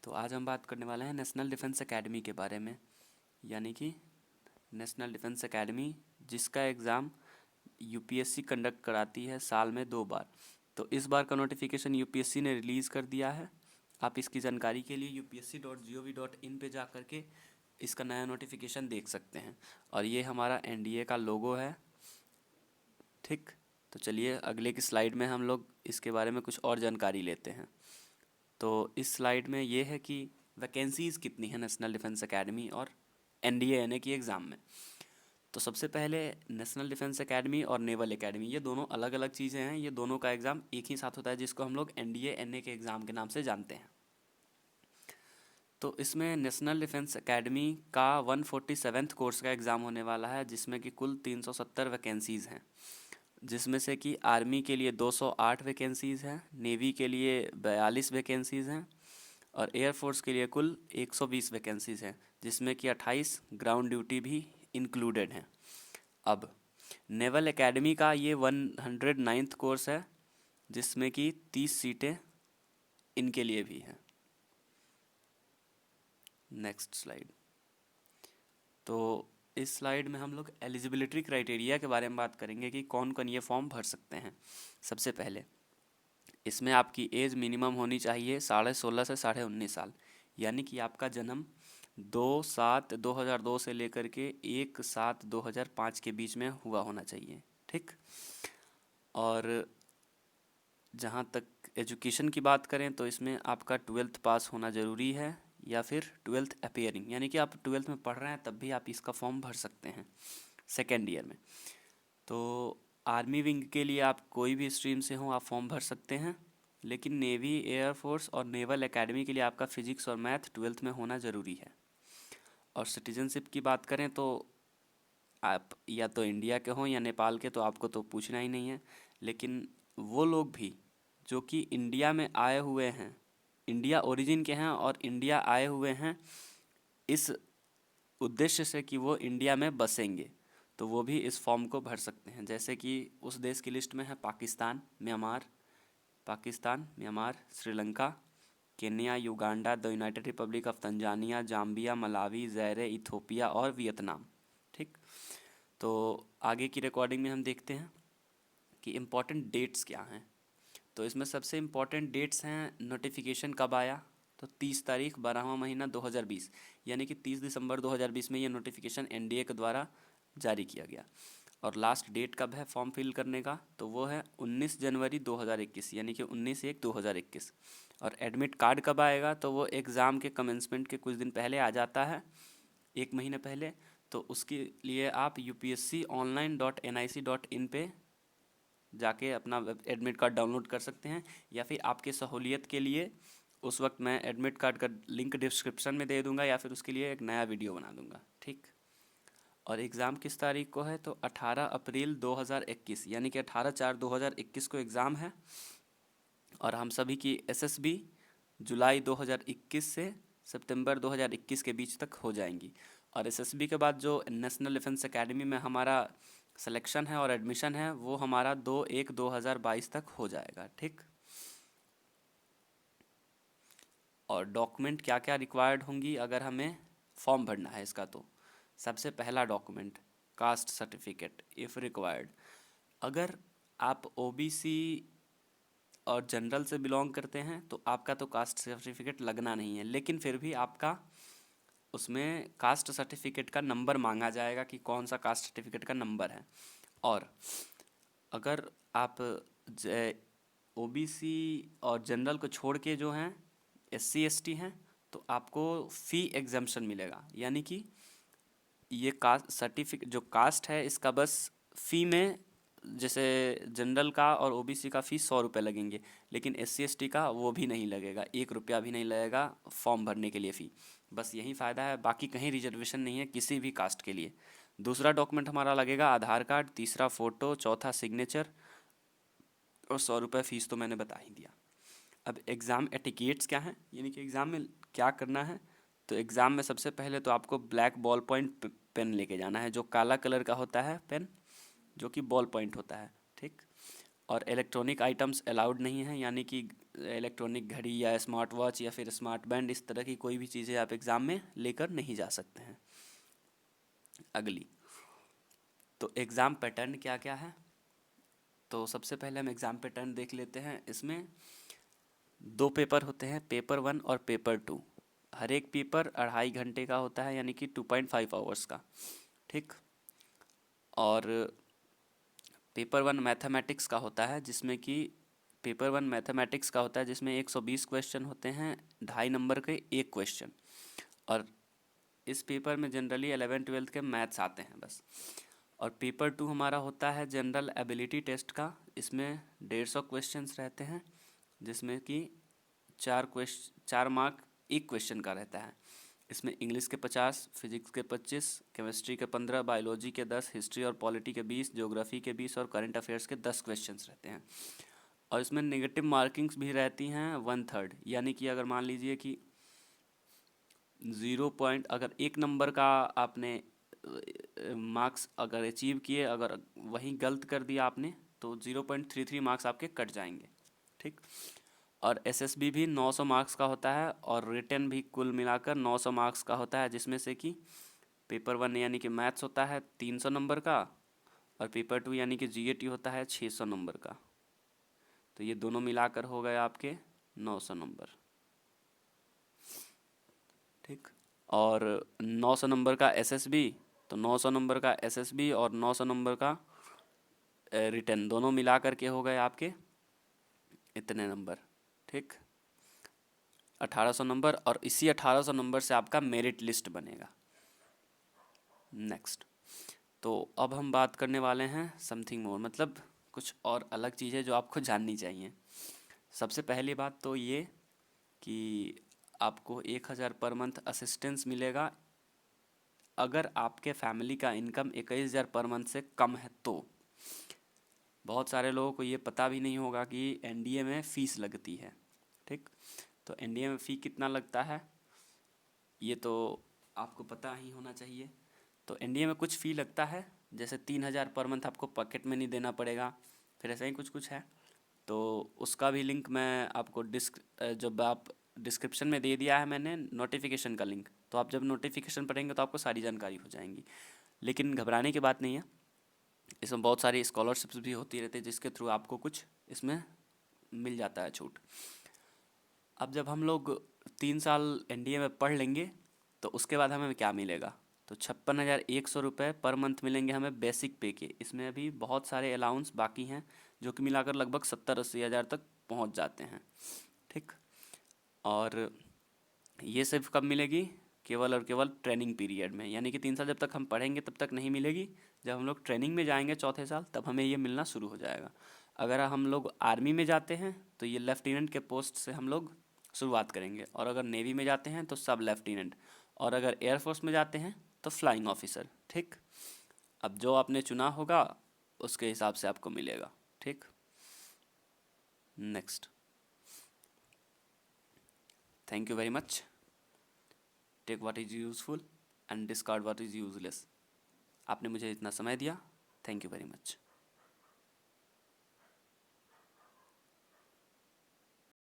तो आज हम बात करने वाले हैं नेशनल डिफेंस एकेडमी के बारे में, यानी कि नेशनल डिफेंस एकेडमी जिसका एग्ज़ाम यूपीएससी कंडक्ट कराती है साल में 2 बार। तो इस बार का नोटिफिकेशन यूपीएससी ने रिलीज़ कर दिया है। आप इसकी जानकारी के लिए upsc.gov.in पे जा कर के इसका नया नोटिफिकेशन देख सकते हैं। और ये हमारा एनडीए का लोगो है, ठीक। तो चलिए अगले की स्लाइड में हम लोग इसके बारे में कुछ और जानकारी लेते हैं। तो इस स्लाइड में ये है कि वैकेंसीज़ कितनी है नेशनल डिफेंस एकेडमी और एनडीए यानी कि एग्ज़ाम में। तो सबसे पहले नेशनल डिफेंस एकेडमी और नेवल एकेडमी, ये दोनों अलग अलग चीज़ें हैं। ये दोनों का एग्ज़ाम एक ही साथ होता है जिसको हम लोग एनडीए एनए के एग्ज़ाम के नाम से जानते हैं। तो इसमें नेशनल डिफेंस एकेडमी का 147th कोर्स का एग्ज़ाम होने वाला है, जिसमें कि कुल 370 वैकेंसीज़ हैं, जिसमें से कि आर्मी के लिए 208 वैकेंसीज़ हैं, नेवी के लिए 42 वैकेंसीज़ हैं और एयरफोर्स के लिए कुल 120 वैकेंसीज़ हैं, जिसमें कि 28 ग्राउंड ड्यूटी भी इंक्लूडेड हैं। अब नेवल एकेडमी का ये 109th कोर्स है, जिसमें कि 30 सीटें इनके लिए भी हैं। Next slide. तो इस स्लाइड में हम लोग एलिजिबिलिटी क्राइटेरिया के बारे में बात करेंगे कि कौन कौन ये फॉर्म भर सकते हैं। सबसे पहले इसमें आपकी एज मिनिमम होनी चाहिए 16.5 से 19.5 साल, यानी कि आपका जन्म 2/7/2002 से लेकर के 1/7/2005 के बीच में हुआ होना चाहिए, ठीक। और जहाँ तक एजुकेशन की बात करें तो इसमें आपका 12th पास होना ज़रूरी है, या फिर 12th अपीयरिंग, यानी कि आप 12th में पढ़ रहे हैं तब भी आप इसका फॉर्म भर सकते हैं सेकेंड ईयर में। तो आर्मी विंग के लिए आप कोई भी स्ट्रीम से हो आप फॉर्म भर सकते हैं, लेकिन नेवी, एयरफोर्स और नेवल एकेडमी के लिए आपका फिजिक्स और मैथ 12th में होना ज़रूरी है। और सिटीजनशिप की बात करें तो आप या तो इंडिया के हों या नेपाल के, तो आपको तो पूछना ही नहीं है। लेकिन वो लोग भी जो कि इंडिया में आए हुए हैं, इंडिया ओरिजिन के हैं और इंडिया आए हुए हैं इस उद्देश्य से कि वो इंडिया में बसेंगे, तो वो भी इस फॉर्म को भर सकते हैं। जैसे कि उस देश की लिस्ट में है Pakistan, Myanmar, Sri Lanka, Kenya, Uganda, the United Republic of Tanzania, Zambia, Malawi, ज़ैरे, Ethiopia और वियतनाम, ठीक। तो आगे की रिकॉर्डिंग में हम देखते हैं कि इम्पॉर्टेंट डेट्स क्या हैं। तो इसमें सबसे इम्पॉर्टेंट डेट्स हैं नोटिफिकेशन कब आया, तो 30 तारीख 12वां महीना 2020, यानी कि 30 दिसंबर 2020 में ये नोटिफिकेशन एनडीए के द्वारा जारी किया गया। और लास्ट डेट कब है फॉर्म फिल करने का, तो वो है 19 जनवरी 2021, यानी कि 19/1/2021। और एडमिट कार्ड कब आएगा, तो वो एग्ज़ाम के कमेंसमेंट के कुछ दिन पहले आ जाता है, 1 महीने पहले। तो उसके लिए आप upsconline.nic.in पे जाके अपना एडमिट कार्ड डाउनलोड कर सकते हैं, या फिर आपके सहूलियत के लिए उस वक्त मैं एडमिट कार्ड का लिंक डिस्क्रिप्शन में दे दूंगा, या फिर उसके लिए एक नया वीडियो बना दूंगा, ठीक। और एग्ज़ाम किस तारीख को है, तो 18 अप्रैल 2021, यानी कि 18/4/2021 को एग्ज़ाम है। और हम सभी की एसएसबी जुलाई 2021 से सितंबर 2021 के बीच तक हो जाएंगी। और एसएसबी के बाद जो नेशनल डिफेंस एकेडमी में हमारा सिलेक्शन है और एडमिशन है, वो हमारा 2/1/2022 तक हो जाएगा, ठीक। और डॉक्यूमेंट क्या क्या रिक्वायर्ड होंगी अगर हमें फॉर्म भरना है इसका, तो सबसे पहला document caste certificate if required. अगर आप ओबीसी और जनरल से बिलोंग करते हैं तो आपका तो कास्ट सर्टिफिकेट लगना नहीं है, लेकिन फिर भी आपका उसमें कास्ट सर्टिफिकेट का नंबर मांगा जाएगा कि कौन सा कास्ट सर्टिफिकेट का नंबर है। और अगर आप ओबीसी और जनरल को छोड़ के जो हैं एससी एसटी हैं, तो आपको फ़ी एग्जम्पशन मिलेगा, यानी कि ये कास्ट सर्टिफिकेट जो कास्ट है इसका बस फ़ी में, जैसे जनरल का और ओबीसी का फ़ीस 100 रुपये लगेंगे, लेकिन एससी एसटी का वो भी नहीं लगेगा, 1 रुपया भी नहीं लगेगा फॉर्म भरने के लिए फ़ी। बस यही फ़ायदा है, बाकी कहीं रिजर्वेशन नहीं है किसी भी कास्ट के लिए। दूसरा डॉक्यूमेंट हमारा लगेगा आधार कार्ड, तीसरा फ़ोटो, चौथा सिग्नेचर, और 100 रुपये फ़ीस तो मैंने बता ही दिया। अब एग्ज़ाम एटिकेट्स क्या हैं, यानी कि एग्ज़ाम में क्या करना है। तो एग्ज़ाम में सबसे पहले तो आपको ब्लैक बॉल पॉइंट पेन लेके जाना है, जो काला कलर का होता है पेन, जो कि बॉल पॉइंट होता है, ठीक। और इलेक्ट्रॉनिक आइटम्स अलाउड नहीं है, यानी कि इलेक्ट्रॉनिक घड़ी या स्मार्ट वॉच या फिर स्मार्ट बैंड, इस तरह की कोई भी चीज़ें आप एग्ज़ाम में लेकर नहीं जा सकते हैं। अगली, तो एग्ज़ाम पैटर्न क्या क्या है। तो सबसे पहले हम एग्ज़ाम पैटर्न देख लेते हैं। इसमें 2 पेपर होते हैं, पेपर 1 और पेपर 2। हर एक पेपर 2.5 घंटे का होता है, यानी कि 2.5 आवर्स का, ठीक। और पेपर 1 मैथमेटिक्स का होता है, जिसमें कि पेपर 1 मैथमेटिक्स का होता है जिसमें 120 क्वेश्चन होते हैं, 2.5 नंबर के एक क्वेश्चन। और इस पेपर में जनरली 11-12 के मैथ्स आते हैं बस। और पेपर 2 हमारा होता है जनरल एबिलिटी टेस्ट का। इसमें 150 क्वेश्चंस रहते हैं, जिसमें कि 4 मार्क एक क्वेश्चन का रहता है। इसमें इंग्लिश के 50, फिजिक्स के 25, केमिस्ट्री के 15, बायोलॉजी के 10, हिस्ट्री और पॉलिटी के 20, ज्योग्राफी के 20 और करंट अफेयर्स के 10 क्वेश्चंस रहते हैं। और इसमें नेगेटिव मार्किंग्स भी रहती हैं 1/3, यानी कि अगर मान लीजिए कि 0 पॉइंट, अगर 1 नंबर का आपने मार्क्स अगर अचीव किए, अगर वहीं गलत कर दिया आपने, तो 0.33 मार्क्स आपके कट जाएंगे, ठीक। और एसएसबी भी 900 मार्क्स का होता है, और रिटन भी कुल मिलाकर 900 मार्क्स का होता है, जिसमें से कि पेपर 1 यानी कि मैथ्स होता है 300 नंबर का, और पेपर 2 यानी कि जीएटी होता है 600 नंबर का। तो ये दोनों मिलाकर हो गए आपके 900 नंबर, ठीक। और 900 नंबर का एसएसबी, तो 900 नंबर का एसएसबी और 900 नंबर का रिटन, दोनों मिला करके हो गए आपके इतने नंबर, ठीक, 1800 नंबर। और इसी 1800 नंबर से आपका मेरिट लिस्ट बनेगा। नेक्स्ट, तो अब हम बात करने वाले हैं समथिंग मोर, मतलब कुछ और अलग चीज़ें जो आपको जाननी चाहिए। सबसे पहली बात तो ये कि आपको 1000 पर मंथ असिस्टेंस मिलेगा अगर आपके फैमिली का इनकम 21,000 पर मंथ से कम है तो। बहुत सारे लोगों को ये पता भी नहीं होगा कि एनडीए में फ़ीस लगती है, ठीक। तो एनडीए में फ़ी कितना लगता है ये तो आपको पता ही होना चाहिए। तो एनडीए में कुछ फ़ी लगता है, जैसे 3,000 पर मंथ आपको पॉकेट में नहीं देना पड़ेगा, फिर ऐसा ही कुछ कुछ है। तो उसका भी लिंक मैं आपको जब आप डिस्क्रिप्शन में दे दिया है मैंने नोटिफिकेशन का लिंक, तो आप जब नोटिफिकेशन पढ़ेंगे तो आपको सारी जानकारी हो जाएंगी। लेकिन घबराने की बात नहीं है, इसमें बहुत सारी स्कॉलरशिप्स भी होती रहती है, जिसके थ्रू आपको कुछ इसमें मिल जाता है छूट। अब जब हम लोग 3 साल एनडीए में पढ़ लेंगे तो उसके बाद हमें क्या मिलेगा, तो 56,100 रुपये पर मंथ मिलेंगे हमें बेसिक पे के। इसमें अभी बहुत सारे अलाउंस बाकी हैं, जो कि मिलाकर लगभग 70-80 हज़ार तक पहुंच जाते हैं, ठीक। और ये सिर्फ कब मिलेगी, केवल और केवल ट्रेनिंग पीरियड में, यानी कि 3 साल जब तक हम पढ़ेंगे तब तक नहीं मिलेगी। जब हम लोग ट्रेनिंग में जाएंगे चौथे साल, तब हमें ये मिलना शुरू हो जाएगा। अगर हम लोग आर्मी में जाते हैं तो ये लेफ्टिनेंट के पोस्ट से हम लोग शुरुआत करेंगे, और अगर नेवी में जाते हैं तो सब लेफ्टिनेंट, और अगर एयरफोर्स में जाते हैं तो फ्लाइंग ऑफिसर, ठीक। अब जो आपने चुना होगा उसके हिसाब से आपको मिलेगा, ठीक। Next, thank you very much. Take what is useful and discard what is useless. आपने मुझे इतना समय दिया, थैंक यू वेरी मच।